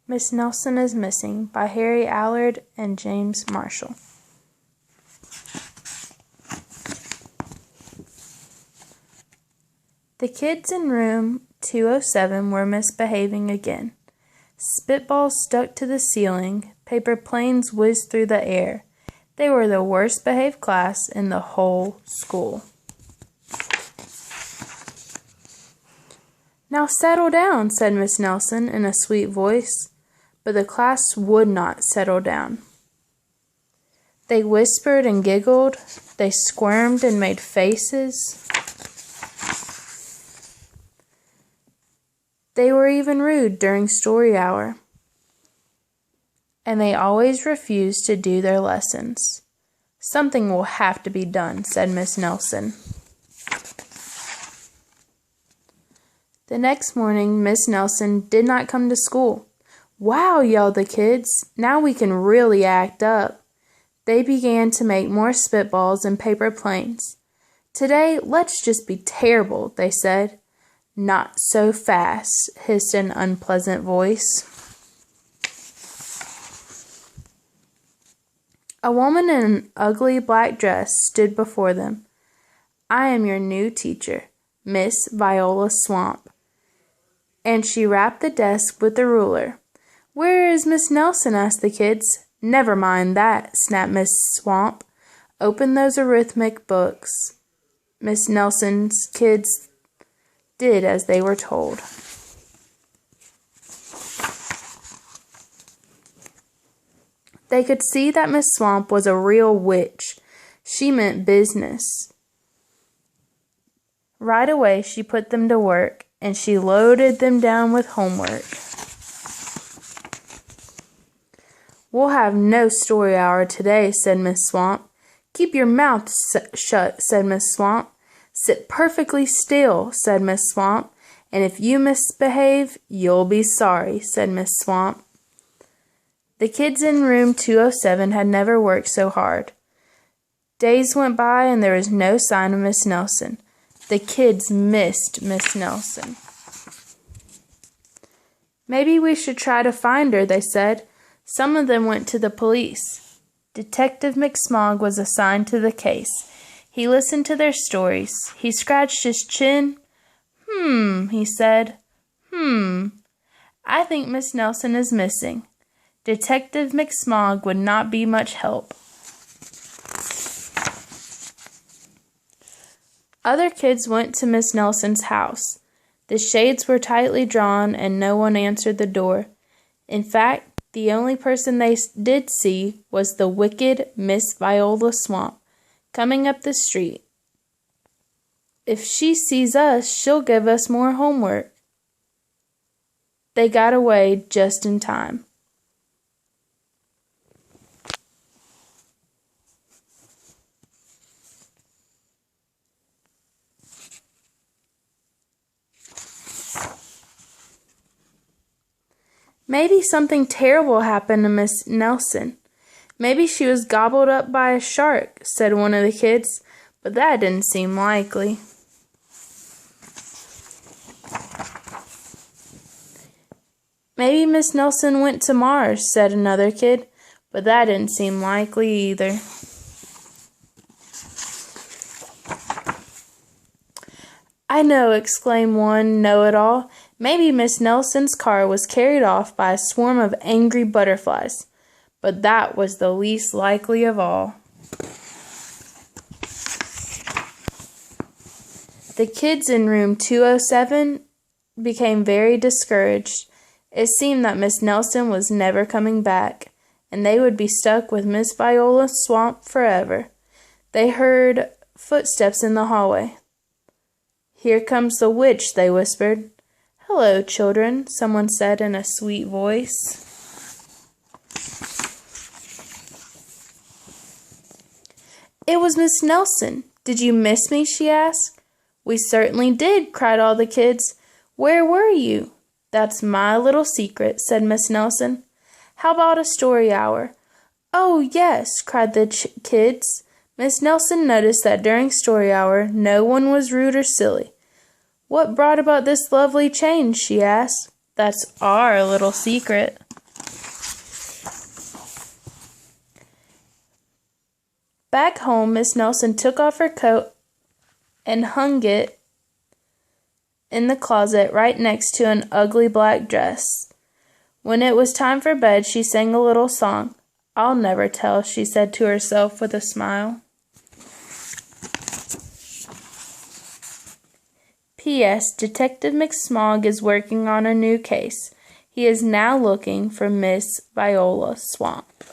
Miss Nelson is Missing by Harry Allard and James Marshall. The kids in room 207 were misbehaving again. Spitballs stuck to the ceiling, paper planes whizzed through the air. They were the worst behaved class in the whole school. "Now settle down," said Miss Nelson in a sweet voice, but the class would not settle down. They whispered and giggled, they squirmed and made faces. They were even rude during story hour. And they always refused to do their lessons. "Something will have to be done," said Miss Nelson. The next morning, Miss Nelson did not come to school. "Wow," yelled the kids, "now we can really act up." They began to make more spitballs and paper planes. "Today, let's just be terrible," they said. "Not so fast," hissed an unpleasant voice. A woman in an ugly black dress stood before them. "I am your new teacher, Miss Viola Swamp." And she rapped the desk with a ruler. "Where is Miss Nelson?" asked the kids. "Never mind that," snapped Miss Swamp. "Open those arithmetic books." Miss Nelson's kids did as they were told. They could see that Miss Swamp was a real witch. She meant business. Right away she put them to work, and she loaded them down with homework. "We'll have no story hour today," said Miss Swamp. "Keep your mouth shut," said Miss Swamp. "Sit perfectly still," said Miss Swamp. "And if you misbehave, you'll be sorry," said Miss Swamp. The kids in room 207 had never worked so hard. Days went by and there was no sign of Miss Nelson. The kids missed Miss Nelson. "Maybe we should try to find her," they said. Some of them went to the police. Detective McSmog was assigned to the case. He listened to their stories. He scratched his chin. He said. I think Miss Nelson is missing. Detective McSmog would not be much help." Other kids went to Miss Nelson's house. The shades were tightly drawn and no one answered the door. In fact, the only person they did see was the wicked Miss Viola Swamp coming up the street. "If she sees us, she'll give us more homework." They got away just in time. "Maybe something terrible happened to Miss Nelson. Maybe she was gobbled up by a shark," said one of the kids, but that didn't seem likely. "Maybe Miss Nelson went to Mars," said another kid, but that didn't seem likely either. "I know," exclaimed one know-it-all. "Maybe Miss Nelson's car was carried off by a swarm of angry butterflies." But that was the least likely of all. The kids in room 207 became very discouraged. It seemed that Miss Nelson was never coming back, and they would be stuck with Miss Viola Swamp forever. They heard footsteps in the hallway. "Here comes the witch," they whispered. "Hello, children," someone said in a sweet voice. It was Miss Nelson. "Did you miss me?" she asked. "We certainly did," cried all the kids. "Where were you?" "That's my little secret," said Miss Nelson. "How about a story hour?" "Oh, yes," cried the kids. Miss Nelson noticed that during story hour, no one was rude or silly. "What brought about this lovely change?" she asked. "That's our little secret." Back home, Miss Nelson took off her coat and hung it in the closet right next to an ugly black dress. When it was time for bed, she sang a little song. "I'll never tell," she said to herself with a smile. P.S. Detective McSmog is working on a new case. He is now looking for Miss Viola Swamp.